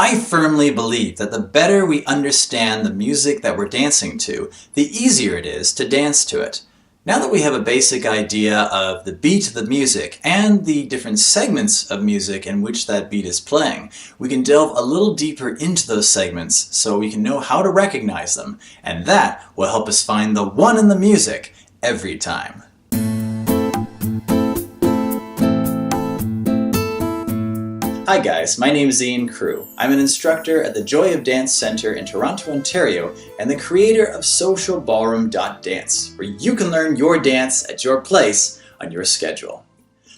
I firmly believe that the better we understand the music that we're dancing to, the easier it is to dance to it. Now that we have a basic idea of the beat of the music and the different segments of music in which that beat is playing, we can delve a little deeper into those segments so we can know how to recognize them, and that will help us find the one in the music every time. Hi guys, my name is Ian Crew. I'm an instructor at the Joy of Dance Center in Toronto, Ontario, and the creator of SocialBallroom.Dance, where you can learn your dance at your place on your schedule.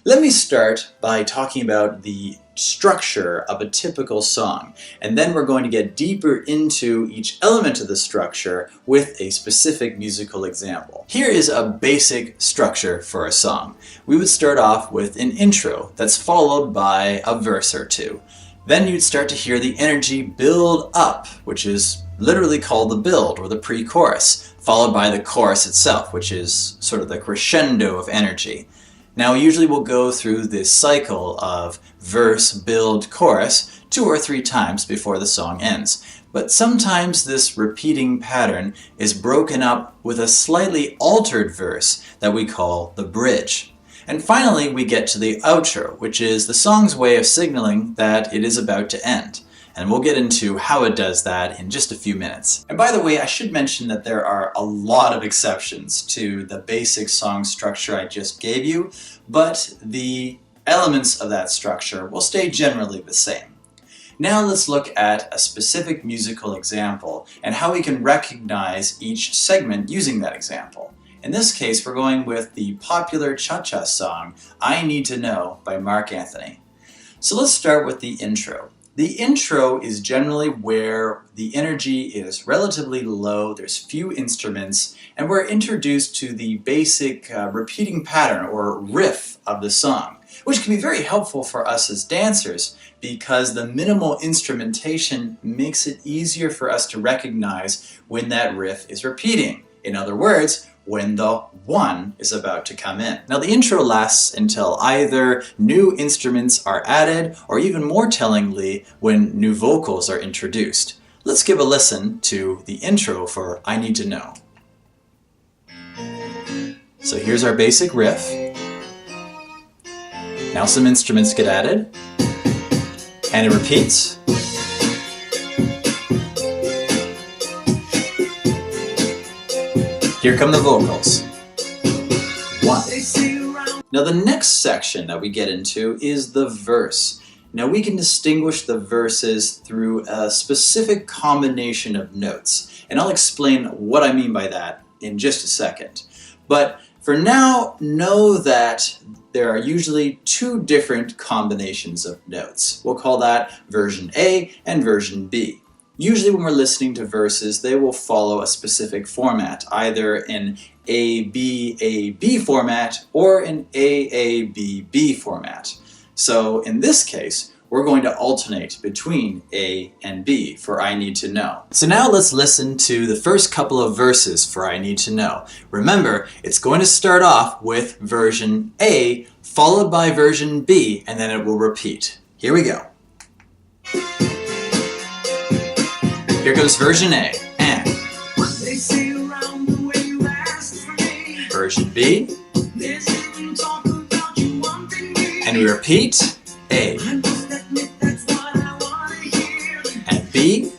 Let me start by talking about the structure of a typical song, and then we're going to get deeper into each element of the structure with a specific musical example. Here is a basic structure for a song. We would start off with an intro that's followed by a verse or two. Then you'd start to hear the energy build up, which is literally called the build or the pre-chorus, followed by the chorus itself, which is sort of the crescendo of energy. Now, usually we'll go through this cycle of verse, build, chorus 2 or 3 times before the song ends. But sometimes this repeating pattern is broken up with a slightly altered verse that we call the bridge. And finally, we get to the outro, which is the song's way of signaling that it is about to end. And we'll get into how it does that in just a few minutes. And by the way, I should mention that there are a lot of exceptions to the basic song structure I just gave you, but the elements of that structure will stay generally the same. Now let's look at a specific musical example and how we can recognize each segment using that example. In this case, we're going with the popular cha-cha song, I Need to Know by Mark Anthony. So let's start with the intro. The intro is generally where the energy is relatively low, there's few instruments, and we're introduced to the basic repeating pattern or riff of the song, which can be very helpful for us as dancers because the minimal instrumentation makes it easier for us to recognize when that riff is repeating. In other words, when the one is about to come in. Now the intro lasts until either new instruments are added or even more tellingly when new vocals are introduced. Let's give a listen to the intro for I Need to Know. So here's our basic riff. Now some instruments get added and it repeats. Here come the vocals. 1. Now the next section that we get into is the verse. Now we can distinguish the verses through a specific combination of notes, and I'll explain what I mean by that in just a second. But for now, know that there are usually 2 different combinations of notes. We'll call that version A and version B. Usually when we're listening to verses, they will follow a specific format, either in A-B-A-B format or in A-A-B-B format. So in this case, we're going to alternate between A and B for I Need to Know. So now let's listen to the first couple of verses for I Need to Know. Remember, it's going to start off with version A, followed by version B, and then it will repeat. Here we go. Here goes version A, and version B, and we repeat A, and B,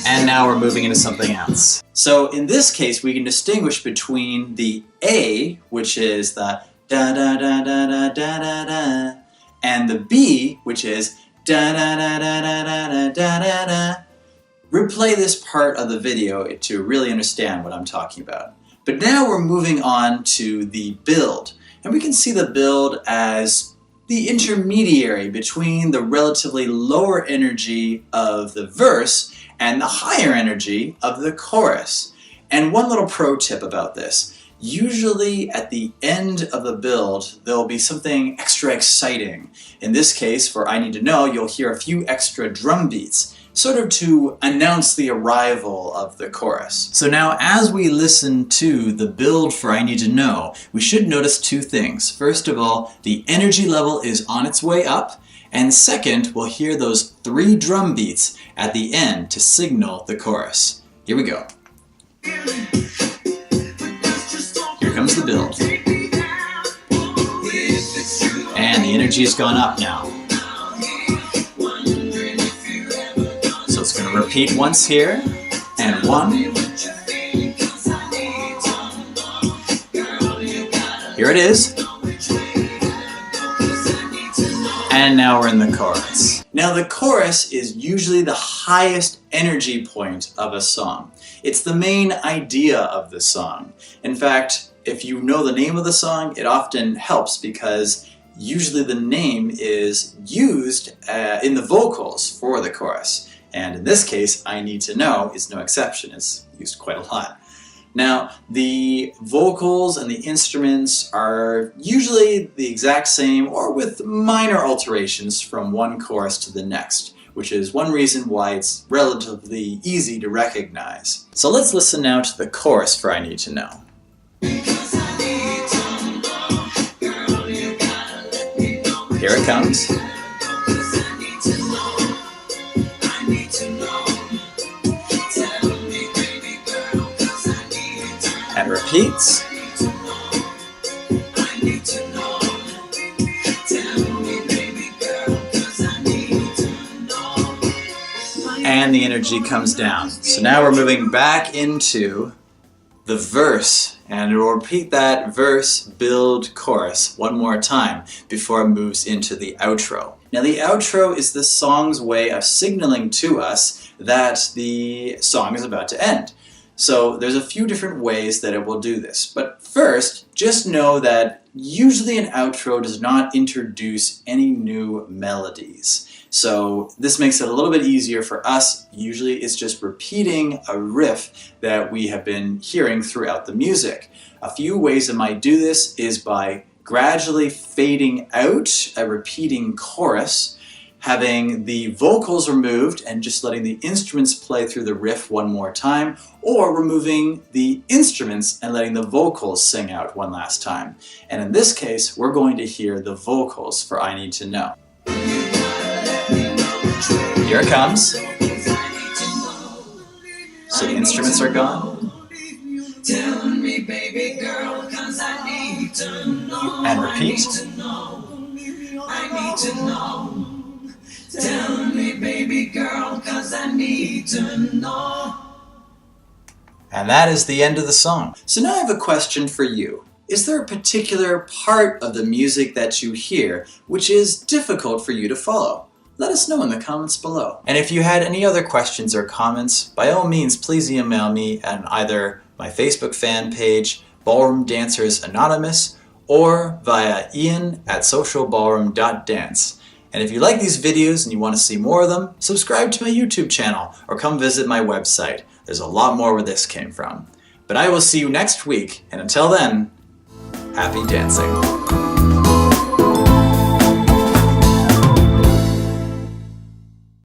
and now we're moving into something else. So in this case, we can distinguish between the A, which is the da-da-da-da-da-da-da-da, and the B, which is da-da-da-da-da-da-da-da-da. Replay this part of the video to really understand what I'm talking about. But now we're moving on to the build. And we can see the build as the intermediary between the relatively lower energy of the verse and the higher energy of the chorus. And one little pro tip about this. Usually at the end of the build, there'll be something extra exciting. In this case, for I Need to Know, you'll hear a few extra drum beats. sort of to announce the arrival of the chorus. So now as we listen to the build for I Need to Know, we should notice two things. First of all, the energy level is on its way up, and second, we'll hear those 3 drum beats at the end to signal the chorus. Here we go. Here comes the build. And the energy has gone up now. So it's going to repeat once here, and 1. Here it is. And now we're in the chorus. Now the chorus is usually the highest energy point of a song. It's the main idea of the song. In fact, if you know the name of the song, it often helps because usually the name is used in the vocals for the chorus. And in this case, I Need to Know is no exception. It's used quite a lot. Now, the vocals and the instruments are usually the exact same or with minor alterations from one chorus to the next, which is one reason why it's relatively easy to recognize. So let's listen now to the chorus for I Need to Know. Here it comes. And repeats. And the energy comes down. So now we're moving back into the verse, and we'll repeat that verse, build, chorus one more time before it moves into the outro. Now the outro is the song's way of signaling to us that the song is about to end. So there's a few different ways that it will do this. But first, just know that usually an outro does not introduce any new melodies. So this makes it a little bit easier for us. Usually it's just repeating a riff that we have been hearing throughout the music. A few ways it might do this is by gradually fading out a repeating chorus, having the vocals removed and just letting the instruments play through the riff one more time, or removing the instruments and letting the vocals sing out one last time. And in this case, we're going to hear the vocals for I Need to Know. Here it comes. So the instruments are gone. Tell me, baby girl, 'cause I need to know. And repeat. I need to know. Tell me, baby girl, 'cause I need to know. And that is the end of the song. So now I have a question for you. Is there a particular part of the music that you hear which is difficult for you to follow? Let us know in the comments below. And if you had any other questions or comments, by all means, please email me at either my Facebook fan page, Ballroom Dancers Anonymous, or via Ian@SocialBallroom.Dance. And if you like these videos and you want to see more of them, subscribe to my YouTube channel or come visit my website. There's a lot more where this came from. But I will see you next week, and until then, happy dancing.